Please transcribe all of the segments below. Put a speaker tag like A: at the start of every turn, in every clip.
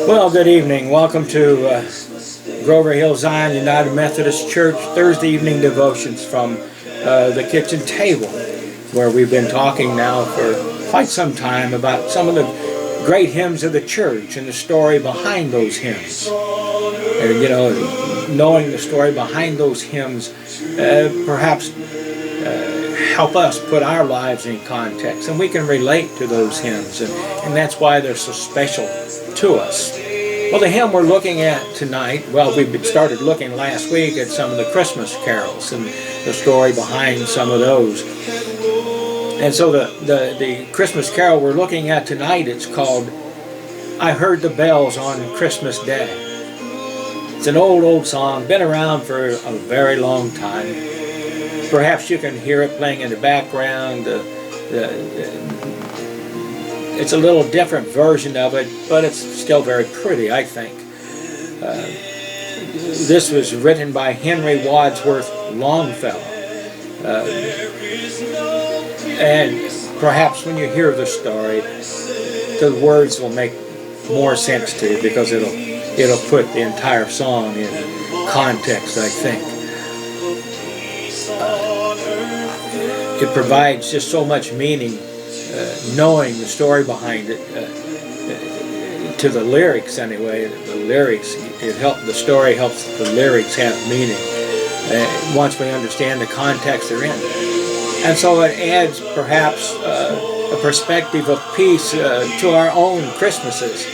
A: Well, good evening. Welcome to Grover Hill Zion United Methodist Church Thursday evening devotions from the kitchen table, where we've been talking now for quite some time about some of the great hymns of the church and the story behind those hymns. And, you know, knowing the story behind those hymns perhaps help us put our lives in context, and we can relate to those hymns, and that's why they're so special to us. Well, the hymn we're looking at tonight, well, we started looking last week at some of the Christmas carols and the story behind some of those. And so the Christmas carol we're looking at tonight, it's called I Heard the Bells on Christmas Day. It's an old song, been around for a very long time. Perhaps you can hear it playing in the background. It's a little different version of it, but it's still very pretty, I think. This was written by Henry Wadsworth Longfellow. And perhaps when you hear the story, the words will make more sense to you, because it'll put the entire song in context, I think. It provides just so much meaning, knowing the story behind it, to the lyrics anyway. The lyrics, the story helps the lyrics have meaning once we understand the context they're in. And so it adds perhaps a perspective of peace to our own Christmases,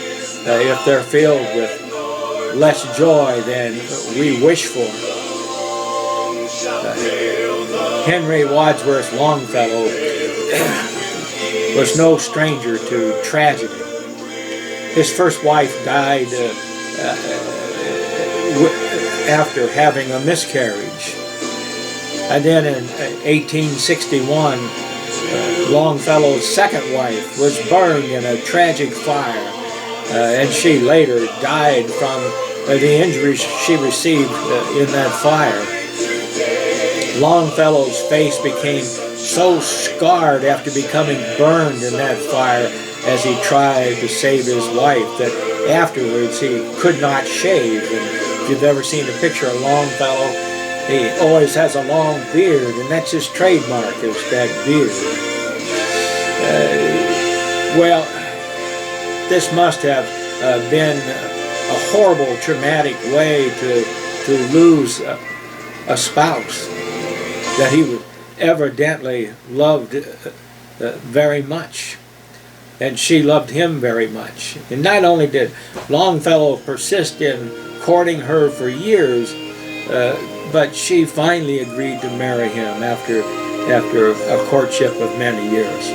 A: if they're filled with less joy than we wish for. Henry Wadsworth Longfellow was no stranger to tragedy. His first wife died after having a miscarriage. And then in 1861, Longfellow's second wife was burned in a tragic fire, and she later died from the injuries she received in that fire. Longfellow's face became so scarred after becoming burned in that fire as he tried to save his wife that afterwards he could not shave. And if you've ever seen a picture of Longfellow, he always has a long beard, and that's his trademark, is that beard. Well, this must have been a horrible, traumatic way to lose a spouse that he evidently loved very much, and she loved him very much. And not only did Longfellow persist in courting her for years, but she finally agreed to marry him after a courtship of many years.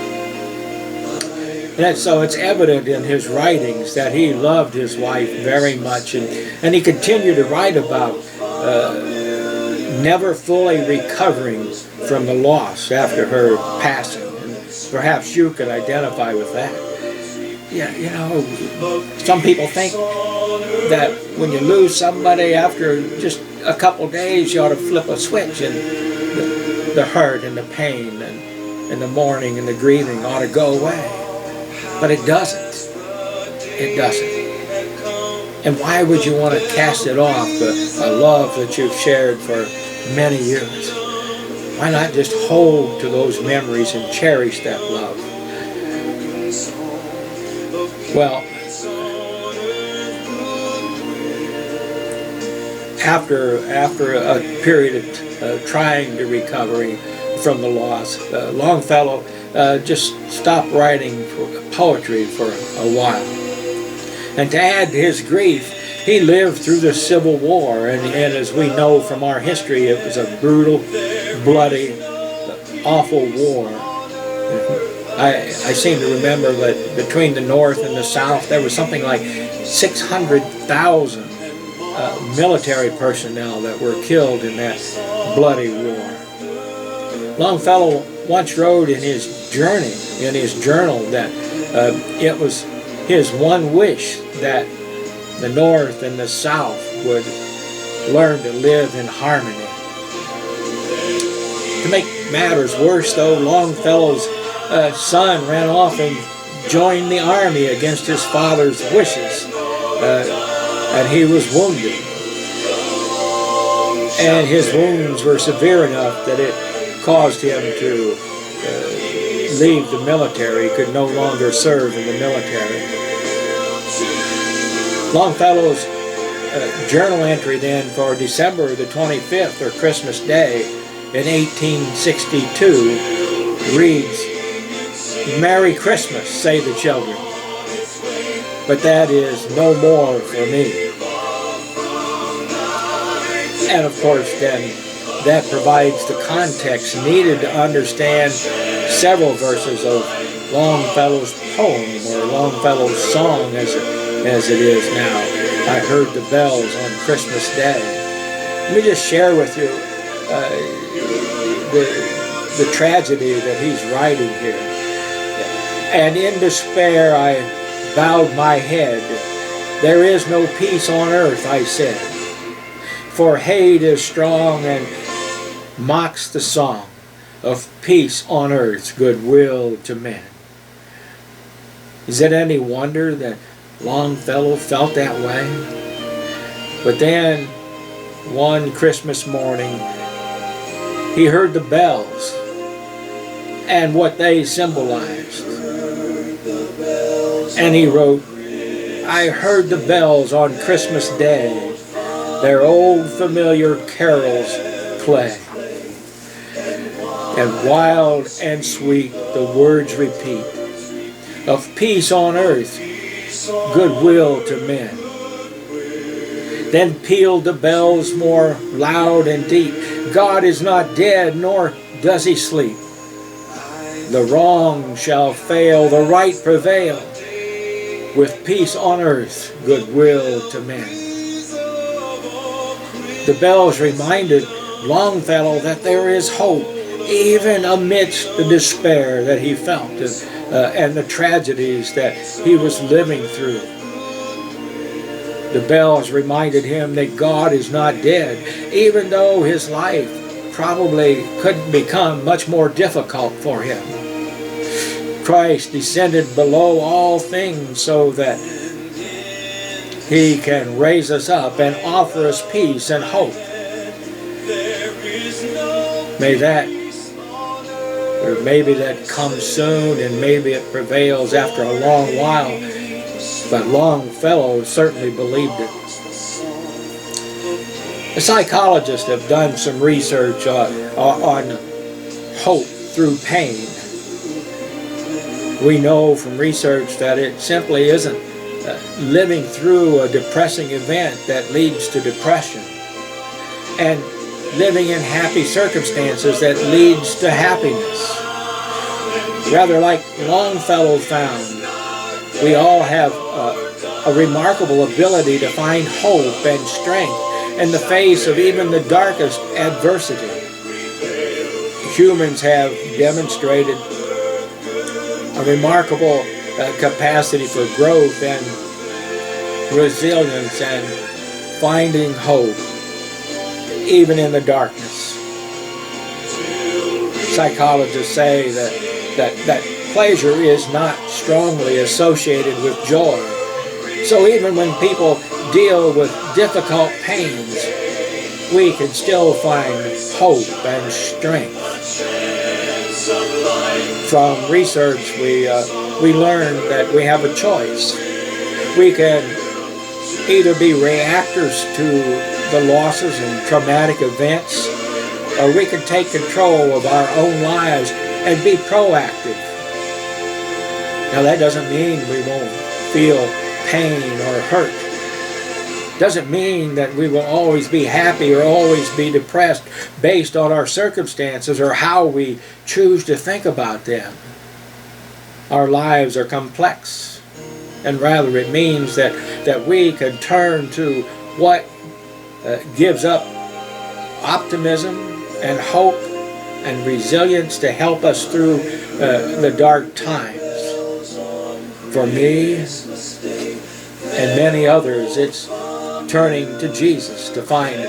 A: And so it's evident in his writings that he loved his wife very much, and he continued to write about never fully recovering from the loss after her passing. And perhaps you could identify with that. Yeah, you know, some people think that when you lose somebody after just a couple days, you ought to flip a switch, and the hurt and the pain and the mourning and the grieving ought to go away. But it doesn't. It doesn't. And why would you want to cast it off, a love that you've shared for many years? Why not just hold to those memories and cherish that love? Well, after a period of trying to recover from the loss, Longfellow just stopped writing poetry for a while. And to add to his grief, he lived through the Civil War, and as we know from our history, it was a brutal, bloody, awful war. I seem to remember that between the North and the South, there was something like 600,000 military personnel that were killed in that bloody war. Longfellow once wrote in his journal, that it was his one wish that the North and the South would learn to live in harmony. To make matters worse, though, Longfellow's son ran off and joined the army against his father's wishes. and he was wounded. And his wounds were severe enough that it caused him to leave the military. He could no longer serve in the military. Longfellow's journal entry then for December the 25th, or Christmas Day, in 1862 reads, "Merry Christmas, say the children, but that is no more for me." And of course then that provides the context needed to understand several verses of Longfellow's poem, or Longfellow's song as it is now. I heard the bells on Christmas Day. Let me just share with you the tragedy that he's writing here. "And in despair I bowed my head. There is no peace on earth, I said. For hate is strong and mocks the song of peace on earth, goodwill to men." Is it any wonder that Longfellow felt that way? But then, one Christmas morning, he heard the bells and what they symbolized. And he wrote, "I heard the bells on Christmas Day, their old familiar carols play. And wild and sweet the words repeat, of peace on earth, goodwill to men. Then pealed the bells more loud and deep, God is not dead, nor does he sleep. The wrong shall fail, the right prevail, with peace on earth, goodwill to men." The bells reminded Longfellow that there is hope, even amidst the despair that he felt and the tragedies that he was living through. The bells reminded him that God is not dead, even though his life probably couldn't become much more difficult for him. Christ descended below all things so that he can raise us up and offer us peace and hope. May that, or maybe that comes soon, and maybe it prevails after a long while, but Longfellow certainly believed it. The psychologists have done some research on hope through pain. We know from research that it simply isn't living through a depressing event that leads to depression, and living in happy circumstances that leads to happiness. Rather, like Longfellow found, we all have a remarkable ability to find hope and strength in the face of even the darkest adversity. Humans have demonstrated a remarkable capacity for growth and resilience and finding hope even in the darkness. Psychologists say that pleasure is not strongly associated with joy. So even when people deal with difficult pains, we can still find hope and strength. From research, we learned that we have a choice. We can either be reactors to the losses and traumatic events, or we can take control of our own lives and be proactive. Now that doesn't mean we won't feel pain or hurt. Doesn't mean that we will always be happy or always be depressed based on our circumstances or how we choose to think about them. Our lives are complex, and rather it means that we can turn to what gives up optimism and hope and resilience to help us through the dark times. For me and many others, it's turning to Jesus to find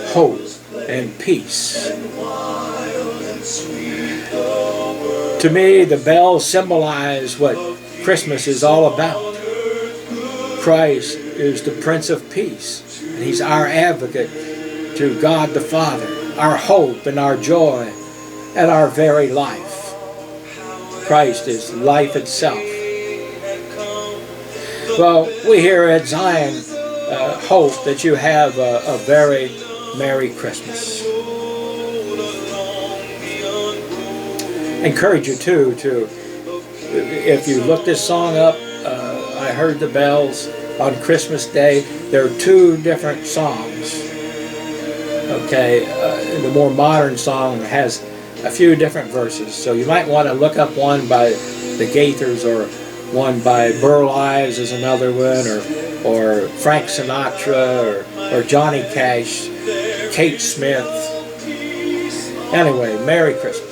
A: hope and peace. To me, the bells symbolize what Christmas is all about. Christ is the Prince of Peace. And He's our advocate to God the Father, our hope and our joy and our very life. Christ is life itself. Well, we here at Zion hope that you have a very Merry Christmas. I encourage you too to, if you look this song up, I heard the bells on Christmas Day. There are 2 different songs. Okay, the more modern song has a few different verses, so you might want to look up one by the Gaithers, or one by Burl Ives is another one, or Frank Sinatra, or Johnny Cash, Kate Smith. Anyway, Merry Christmas.